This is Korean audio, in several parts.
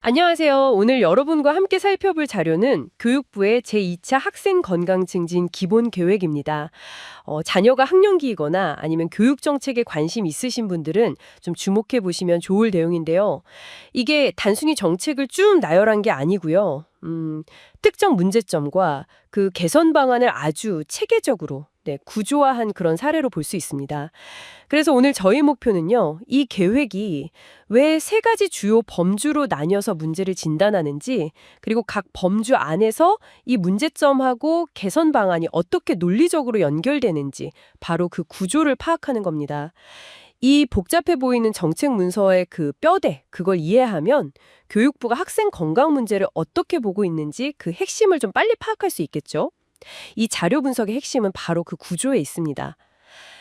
안녕하세요. 오늘 여러분과 함께 살펴볼 자료는 교육부의 제2차 학생 건강 증진 기본 계획입니다. 자녀가 학령기이거나 아니면 교육 정책에 관심 있으신 분들은 좀 주목해 보시면 좋을 내용인데요. 이게 단순히 정책을 쭉 나열한 게 아니고요. 특정 문제점과 그 개선 방안을 아주 체계적으로 구조화한 그런 사례로 볼 수 있습니다. 그래서 오늘 저희 목표는요, 이 계획이 왜 세 가지 주요 범주로 나뉘어서 문제를 진단하는지, 그리고 각 범주 안에서 이 문제점하고 개선 방안이 어떻게 논리적으로 연결되는지, 바로 그 구조를 파악하는 겁니다. 이 복잡해 보이는 정책 문서의 그 뼈대, 그걸 이해하면 교육부가 학생 건강 문제를 어떻게 보고 있는지 그 핵심을 좀 빨리 파악할 수 있겠죠? 이 자료 분석의 핵심은 바로 그 구조에 있습니다.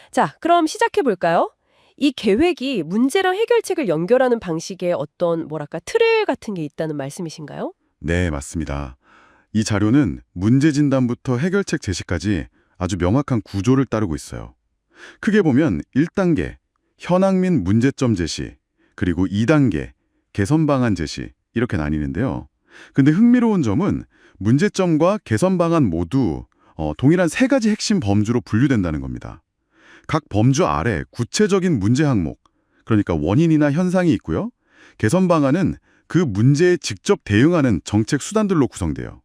자, 그럼 시작해 볼까요? 이 계획이 문제랑 해결책을 연결하는 방식에 어떤 틀 같은 게 있다는 말씀이신가요? 네, 맞습니다. 이 자료는 문제 진단부터 해결책 제시까지 아주 명확한 구조를 따르고 있어요. 크게 보면 1단계, 현황 및 문제점 제시, 그리고 2단계, 개선 방안 제시 이렇게 나뉘는데요. 근데 흥미로운 점은 문제점과 개선 방안 모두 동일한 세 가지 핵심 범주로 분류된다는 겁니다. 각 범주 아래 구체적인 문제 항목, 그러니까 원인이나 현상이 있고요. 개선 방안은 그 문제에 직접 대응하는 정책 수단들로 구성돼요.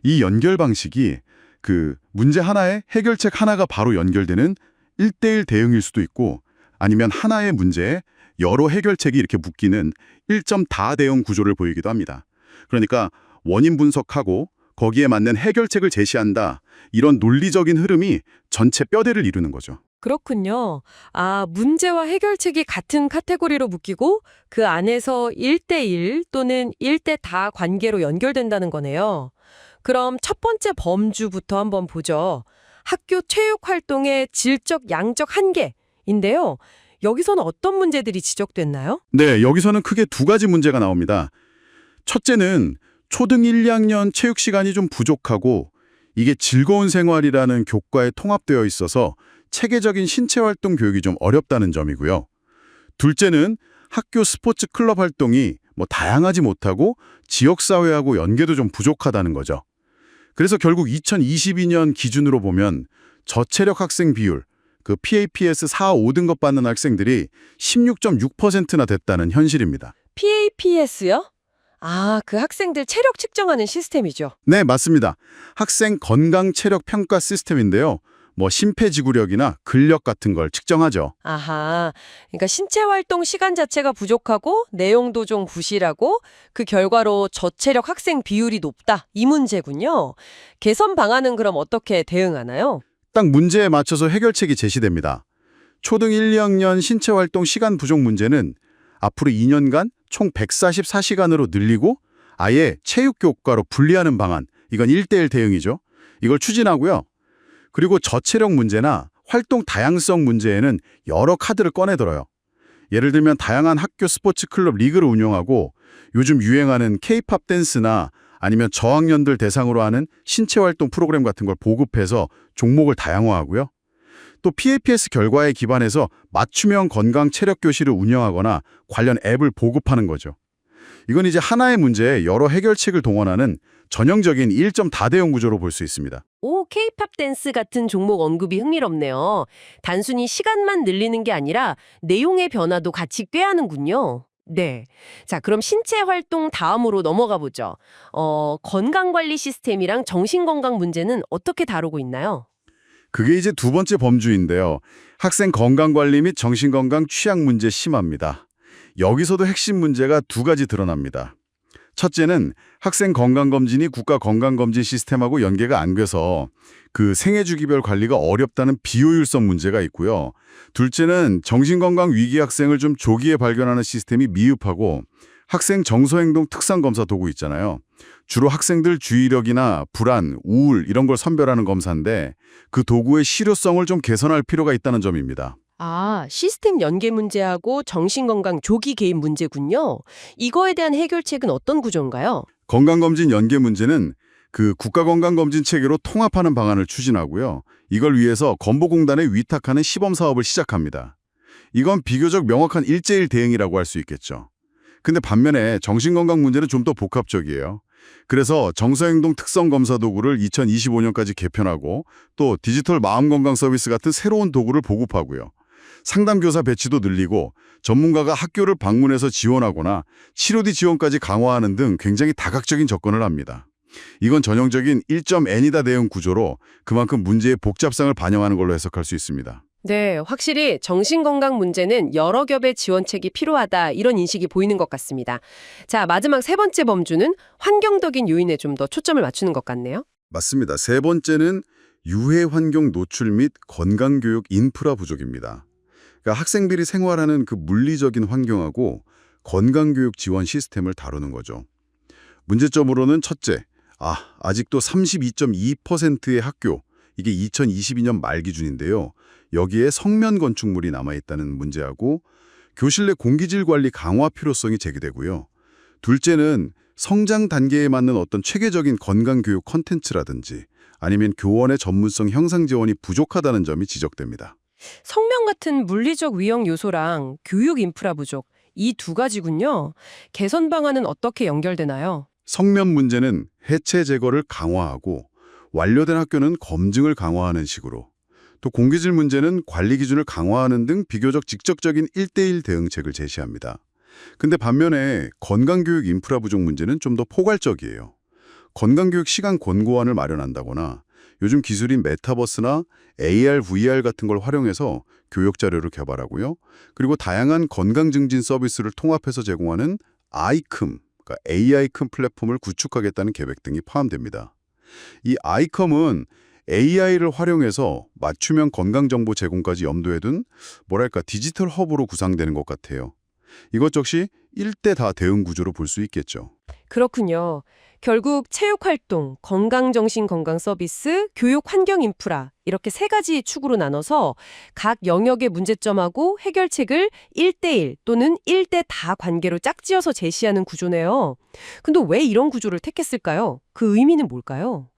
이 연결 방식이 그 문제 하나에 해결책 하나가 바로 연결되는 1대1 대응일 수도 있고, 아니면 하나의 문제에 여러 해결책이 이렇게 묶이는 1점 다대응 구조를 보이기도 합니다. 그러니까 원인 분석하고 거기에 맞는 해결책을 제시한다, 이런 논리적인 흐름이 전체 뼈대를 이루는 거죠. 그렇군요. 아, 문제와 해결책이 같은 카테고리로 묶이고 그 안에서 1대1 또는 1대 다 관계로 연결된다는 거네요. 그럼 첫 번째 범주부터 한번 보죠. 학교 체육 활동의 질적, 양적 한계인데요. 여기서는 어떤 문제들이 지적됐나요? 네, 여기서는 크게 두 가지 문제가 나옵니다. 첫째는 초등 1, 2학년 체육 시간이 좀 부족하고, 이게 즐거운 생활이라는 교과에 통합되어 있어서 체계적인 신체 활동 교육이 좀 어렵다는 점이고요. 둘째는 학교 스포츠 클럽 활동이 다양하지 못하고 지역사회하고 연계도 좀 부족하다는 거죠. 그래서 결국 2022년 기준으로 보면 저체력 학생 비율, 그 PAPS 4, 5등급 받는 학생들이 16.6%나 됐다는 현실입니다. PAPS요? 아, 그 학생들 체력 측정하는 시스템이죠. 네, 맞습니다. 학생 건강 체력 평가 시스템인데요. 심폐지구력이나 근력 같은 걸 측정하죠. 아하, 그러니까 신체 활동 시간 자체가 부족하고 내용도 좀 부실하고 그 결과로 저체력 학생 비율이 높다. 이 문제군요. 개선 방안은 그럼 어떻게 대응하나요? 딱 문제에 맞춰서 해결책이 제시됩니다. 초등 1, 2학년 신체 활동 시간 부족 문제는 앞으로 2년간 총 144시간으로 늘리고 아예 체육교과로 분리하는 방안, 이건 1대1 대응이죠. 이걸 추진하고요. 그리고 저체력 문제나 활동 다양성 문제에는 여러 카드를 꺼내들어요. 예를 들면 다양한 학교 스포츠 클럽 리그를 운영하고, 요즘 유행하는 K-팝 댄스나 아니면 저학년들 대상으로 하는 신체 활동 프로그램 같은 걸 보급해서 종목을 다양화하고요. 또 PAPS 결과에 기반해서 맞춤형 건강 체력 교실을 운영하거나 관련 앱을 보급하는 거죠. 이건 이제 하나의 문제에 여러 해결책을 동원하는 전형적인 1점 다대응 구조로 볼 수 있습니다. 오, 케이팝 댄스 같은 종목 언급이 흥미롭네요. 단순히 시간만 늘리는 게 아니라 내용의 변화도 같이 꾀하는군요. 네. 자, 그럼 신체 활동 다음으로 넘어가 보죠. 건강관리 시스템이랑 정신건강 문제는 어떻게 다루고 있나요? 그게 이제 두 번째 범주인데요. 학생 건강관리 및 정신건강 취약 문제 심화입니다. 여기서도 핵심 문제가 두 가지 드러납니다. 첫째는 학생 건강검진이 국가건강검진 시스템하고 연계가 안 돼서 그 생애주기별 관리가 어렵다는 비효율성 문제가 있고요. 둘째는 정신건강 위기 학생을 좀 조기에 발견하는 시스템이 미흡하고, 학생 정서행동 특성검사 도구 있잖아요. 주로 학생들 주의력이나 불안, 우울 이런 걸 선별하는 검사인데, 그 도구의 실효성을 좀 개선할 필요가 있다는 점입니다. 아, 시스템 연계 문제하고 정신건강 조기 개입 문제군요. 이거에 대한 해결책은 어떤 구조인가요? 건강검진 연계 문제는 그 국가건강검진 체계로 통합하는 방안을 추진하고요. 이걸 위해서 건보공단에 위탁하는 시범사업을 시작합니다. 이건 비교적 명확한 1대1 대응이라고 할 수 있겠죠. 근데 반면에 정신건강 문제는 좀 더 복합적이에요. 그래서 정서행동 특성 검사 도구를 2025년까지 개편하고 또 디지털 마음건강 서비스 같은 새로운 도구를 보급하고요. 상담교사 배치도 늘리고 전문가가 학교를 방문해서 지원하거나 치료비 지원까지 강화하는 등 굉장히 다각적인 접근을 합니다. 이건 전형적인 1.N이다 대응 구조로 그만큼 문제의 복잡성을 반영하는 걸로 해석할 수 있습니다. 네, 확실히 정신건강 문제는 여러 겹의 지원책이 필요하다 이런 인식이 보이는 것 같습니다. 자, 마지막 세 번째 범주는 환경적인 요인에 좀 더 초점을 맞추는 것 같네요. 맞습니다. 세 번째는 유해 환경 노출 및 건강교육 인프라 부족입니다. 그러니까 학생들이 생활하는 그 물리적인 환경하고 건강교육 지원 시스템을 다루는 거죠. 문제점으로는 첫째, 아직도 32.2%의 학교, 이게 2022년 말 기준인데요. 여기에 성면 건축물이 남아있다는 문제하고 교실 내 공기질 관리 강화 필요성이 제기되고요. 둘째는 성장 단계에 맞는 어떤 체계적인 건강교육 콘텐츠라든지 아니면 교원의 전문성 형상 지원이 부족하다는 점이 지적됩니다. 성명 같은 물리적 위험 요소랑 교육 인프라 부족, 이 두 가지군요. 개선 방안은 어떻게 연결되나요? 성면 문제는 해체 제거를 강화하고 완료된 학교는 검증을 강화하는 식으로 또 공기질 문제는 관리 기준을 강화하는 등 비교적 직접적인 1:1 대응책을 제시합니다. 근데 반면에 건강교육 인프라 부족 문제는 좀 더 포괄적이에요. 건강교육 시간 권고안을 마련한다거나 요즘 기술인 메타버스나 AR, VR 같은 걸 활용해서 교육 자료를 개발하고요. 그리고 다양한 건강 증진 서비스를 통합해서 제공하는 아이컴, 그러니까 AI컴 플랫폼을 구축하겠다는 계획 등이 포함됩니다. 이 아이컴은 AI를 활용해서 맞춤형 건강정보 제공까지 염두에 둔 디지털 허브로 구상되는 것 같아요. 이것 역시 1대 다 대응 구조로 볼 수 있겠죠. 그렇군요. 결국 체육활동, 건강정신건강 서비스, 교육 환경 인프라 이렇게 세 가지 축으로 나눠서 각 영역의 문제점하고 해결책을 1:1 또는 1대 다 관계로 짝지어서 제시하는 구조네요. 근데 왜 이런 구조를 택했을까요? 그 의미는 뭘까요?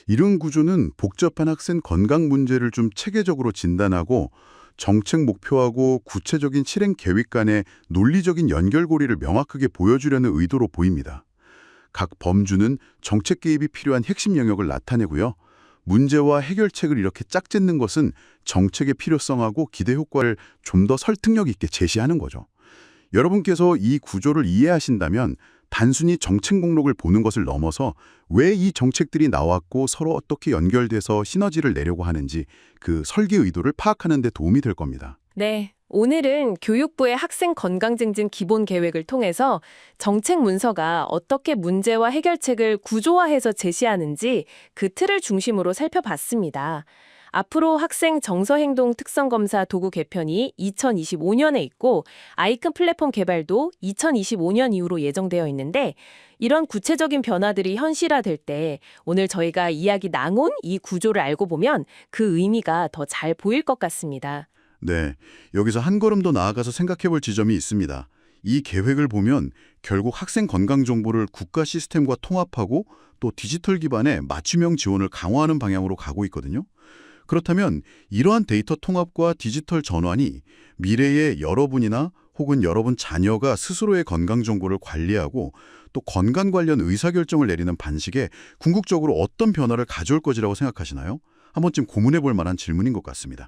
이런 구조는 복잡한 학생 건강 문제를 좀 체계적으로 진단하고 정책 목표하고 구체적인 실행 계획 간의 논리적인 연결고리를 명확하게 보여주려는 의도로 보입니다. 각 범주는 정책 개입이 필요한 핵심 영역을 나타내고요. 문제와 해결책을 이렇게 짝짓는 것은 정책의 필요성하고 기대 효과를 좀 더 설득력 있게 제시하는 거죠. 여러분께서 이 구조를 이해하신다면 단순히 정책 목록을 보는 것을 넘어서 왜 이 정책들이 나왔고 서로 어떻게 연결돼서 시너지를 내려고 하는지 그 설계 의도를 파악하는 데 도움이 될 겁니다. 네. 오늘은 교육부의 학생 건강 증진 기본 계획을 통해서 정책 문서가 어떻게 문제와 해결책을 구조화해서 제시하는지 그 틀을 중심으로 살펴봤습니다. 앞으로 학생 정서행동 특성검사 도구 개편이 2025년에 있고 아이콘 플랫폼 개발도 2025년 이후로 예정되어 있는데 이런 구체적인 변화들이 현실화될 때 오늘 저희가 이야기 나눈 이 구조를 알고 보면 그 의미가 더 잘 보일 것 같습니다. 네, 여기서 한 걸음 더 나아가서 생각해 볼 지점이 있습니다. 이 계획을 보면 결국 학생 건강 정보를 국가 시스템과 통합하고 또 디지털 기반의 맞춤형 지원을 강화하는 방향으로 가고 있거든요. 그렇다면 이러한 데이터 통합과 디지털 전환이 미래의 여러분이나 혹은 여러분 자녀가 스스로의 건강 정보를 관리하고 또 건강 관련 의사결정을 내리는 방식에 궁극적으로 어떤 변화를 가져올 것이라고 생각하시나요? 한 번쯤 고민해 볼 만한 질문인 것 같습니다.